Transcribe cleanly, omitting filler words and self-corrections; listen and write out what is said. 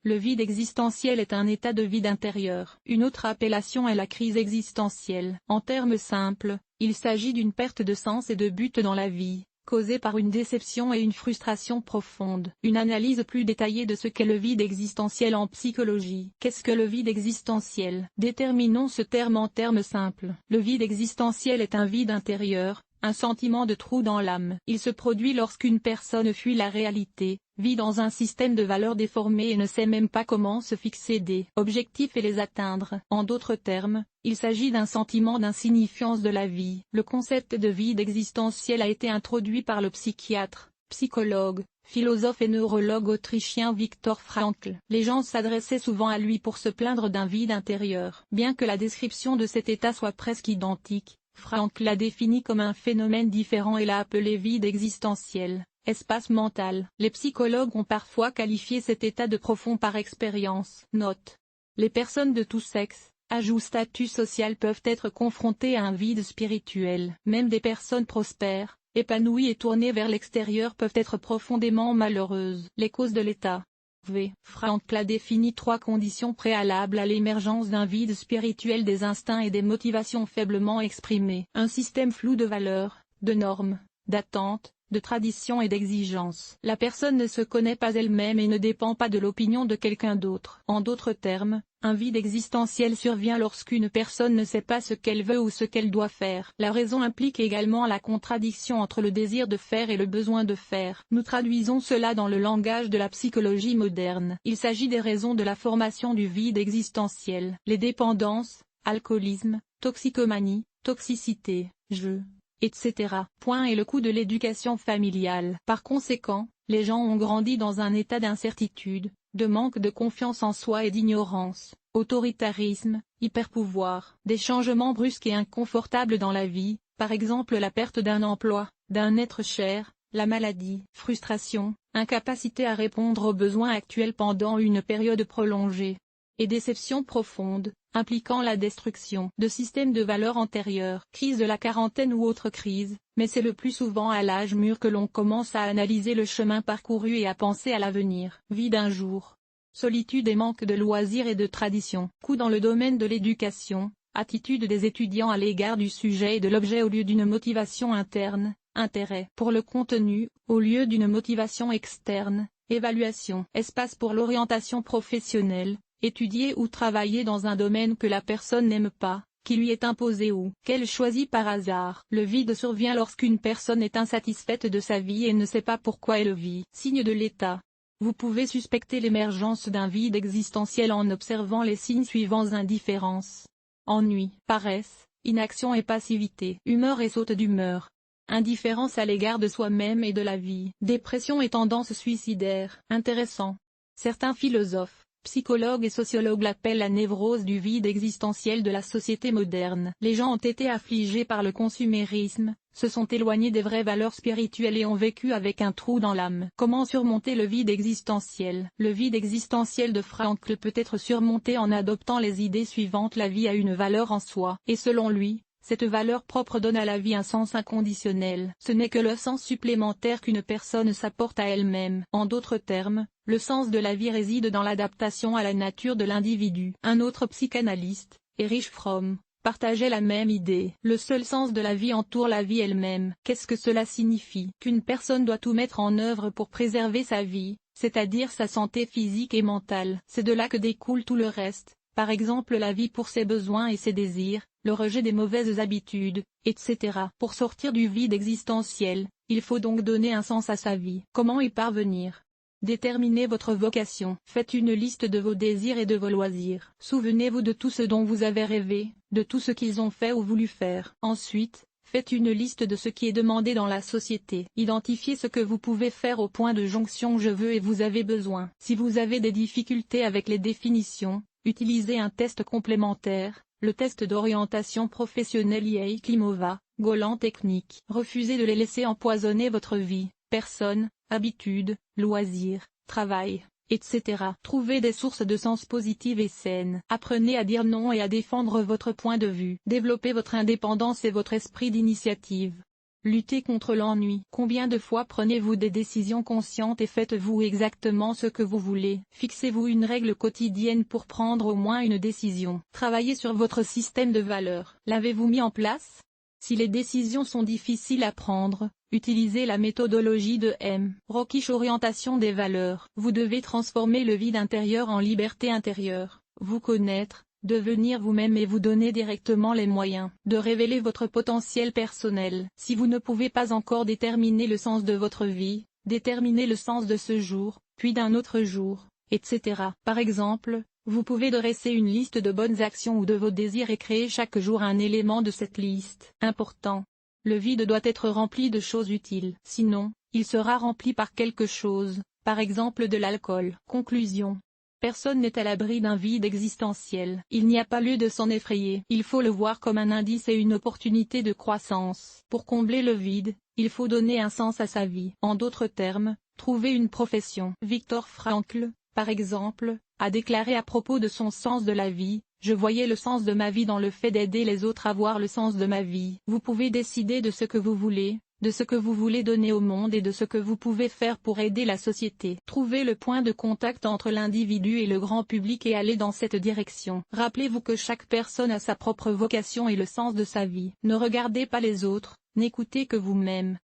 Le vide existentiel est un état de vide intérieur. Une autre appellation est la crise existentielle. En termes simples, il s'agit d'une perte de sens et de but dans la vie, causée par une déception et une frustration profonde. Une analyse plus détaillée de ce qu'est le vide existentiel en psychologie. Qu'est-ce que le vide existentiel? Déterminons ce terme en termes simples. Le vide existentiel est un vide intérieur, un sentiment de trou dans l'âme. Il se produit lorsqu'une personne fuit la réalité, vit dans un système de valeurs déformées et ne sait même pas comment se fixer des objectifs et les atteindre. En d'autres termes, il s'agit d'un sentiment d'insignifiance de la vie. Le concept de vide existentiel a été introduit par le psychiatre, psychologue, philosophe et neurologue autrichien Viktor Frankl. Les gens s'adressaient souvent à lui pour se plaindre d'un vide intérieur. Bien que la description de cet état soit presque identique, Frankl l'a défini comme un phénomène différent et l'a appelé vide existentiel, espace mental. Les psychologues ont parfois qualifié cet état de profond par expérience. Note. Les personnes de tout sexe, âge ou statut social peuvent être confrontées à un vide spirituel. Même des personnes prospères, épanouies et tournées vers l'extérieur peuvent être profondément malheureuses. Les causes de l'état. Frankl a défini 3 conditions préalables à l'émergence d'un vide spirituel: des instincts et des motivations faiblement exprimées, un système flou de valeurs, de normes, d'attentes, de traditions et d'exigences. La personne ne se connaît pas elle-même et ne dépend pas de l'opinion de quelqu'un d'autre. En d'autres termes, un vide existentiel survient lorsqu'une personne ne sait pas ce qu'elle veut ou ce qu'elle doit faire. La raison implique également la contradiction entre le désir de faire et le besoin de faire. Nous traduisons cela dans le langage de la psychologie moderne. Il s'agit des raisons de la formation du vide existentiel. Les dépendances, alcoolisme, toxicomanie, toxicité, jeu, etc. Et le coût de l'éducation familiale. Par conséquent, les gens ont grandi dans un état d'incertitude, de manque de confiance en soi et d'ignorance, autoritarisme, hyperpouvoir. Des changements brusques et inconfortables dans la vie, par exemple la perte d'un emploi, d'un être cher, la maladie, frustration, incapacité à répondre aux besoins actuels pendant une période prolongée, et déception profonde, impliquant la destruction de systèmes de valeurs antérieurs. Crise de la quarantaine ou autre crise, mais c'est le plus souvent à l'âge mûr que l'on commence à analyser le chemin parcouru et à penser à l'avenir. Vie d'un jour. Solitude et manque de loisirs et de tradition. Coût dans le domaine de l'éducation, attitude des étudiants à l'égard du sujet et de l'objet au lieu d'une motivation interne, intérêt pour le contenu, au lieu d'une motivation externe, évaluation. Espace pour l'orientation professionnelle. Étudier ou travailler dans un domaine que la personne n'aime pas, qui lui est imposé ou qu'elle choisit par hasard. Le vide survient lorsqu'une personne est insatisfaite de sa vie et ne sait pas pourquoi elle vit. Signe de l'état. Vous pouvez suspecter l'émergence d'un vide existentiel en observant les signes suivants: indifférence, ennui, paresse, inaction et passivité, humeur et saute d'humeur, indifférence à l'égard de soi-même et de la vie, dépression et tendance suicidaire. Intéressant. Certains philosophes, psychologues et sociologues l'appellent la névrose du vide existentiel de la société moderne. Les gens ont été affligés par le consumérisme, se sont éloignés des vraies valeurs spirituelles et ont vécu avec un trou dans l'âme. Comment surmonter le vide existentiel? Le vide existentiel de Frankl peut être surmonté en adoptant les idées suivantes: la vie a une valeur en soi, et selon lui, cette valeur propre donne à la vie un sens inconditionnel. Ce n'est que le sens supplémentaire qu'une personne s'apporte à elle-même. En d'autres termes, le sens de la vie réside dans l'adaptation à la nature de l'individu. Un autre psychanalyste, Erich Fromm, partageait la même idée. Le seul sens de la vie entoure la vie elle-même. Qu'est-ce que cela signifie? Qu'une personne doit tout mettre en œuvre pour préserver sa vie, c'est-à-dire sa santé physique et mentale. C'est de là que découle tout le reste. Par exemple la vie pour ses besoins et ses désirs, le rejet des mauvaises habitudes, etc. Pour sortir du vide existentiel, il faut donc donner un sens à sa vie. Comment y parvenir? Déterminez votre vocation. Faites une liste de vos désirs et de vos loisirs. Souvenez-vous de tout ce dont vous avez rêvé, de tout ce qu'ils ont fait ou voulu faire. Ensuite, faites une liste de ce qui est demandé dans la société. Identifiez ce que vous pouvez faire au point de jonction je veux et vous avez besoin. Si vous avez des difficultés avec les définitions, utilisez un test complémentaire, le test d'orientation professionnelle IA Klimova, Golan Technique. Refusez de les laisser empoisonner votre vie, personnes, habitudes, loisirs, travail, etc. Trouvez des sources de sens positives et saines. Apprenez à dire non et à défendre votre point de vue. Développez votre indépendance et votre esprit d'initiative. Luttez contre l'ennui. Combien de fois prenez-vous des décisions conscientes et faites-vous exactement ce que vous voulez? Fixez-vous une règle quotidienne pour prendre au moins une décision. Travaillez sur votre système de valeurs. L'avez-vous mis en place? Si les décisions sont difficiles à prendre, utilisez la méthodologie de M. Rockish Orientation des valeurs. Vous devez transformer le vide intérieur en liberté intérieure, vous connaître, devenir vous-même et vous donner directement les moyens de révéler votre potentiel personnel. Si vous ne pouvez pas encore déterminer le sens de votre vie, déterminez le sens de ce jour, puis d'un autre jour, etc. Par exemple, vous pouvez dresser une liste de bonnes actions ou de vos désirs et créer chaque jour un élément de cette liste. Important. Le vide doit être rempli de choses utiles. Sinon, il sera rempli par quelque chose, par exemple de l'alcool. Conclusion. Personne n'est à l'abri d'un vide existentiel. Il n'y a pas lieu de s'en effrayer. Il faut le voir comme un indice et une opportunité de croissance. Pour combler le vide, il faut donner un sens à sa vie. En d'autres termes, trouver une profession. Viktor Frankl, par exemple, a déclaré à propos de son sens de la vie: je voyais le sens de ma vie dans le fait d'aider les autres à voir le sens de ma vie. Vous pouvez décider de ce que vous voulez, de ce que vous voulez donner au monde et de ce que vous pouvez faire pour aider la société. Trouvez le point de contact entre l'individu et le grand public et allez dans cette direction. Rappelez-vous que chaque personne a sa propre vocation et le sens de sa vie. Ne regardez pas les autres, n'écoutez que vous-même.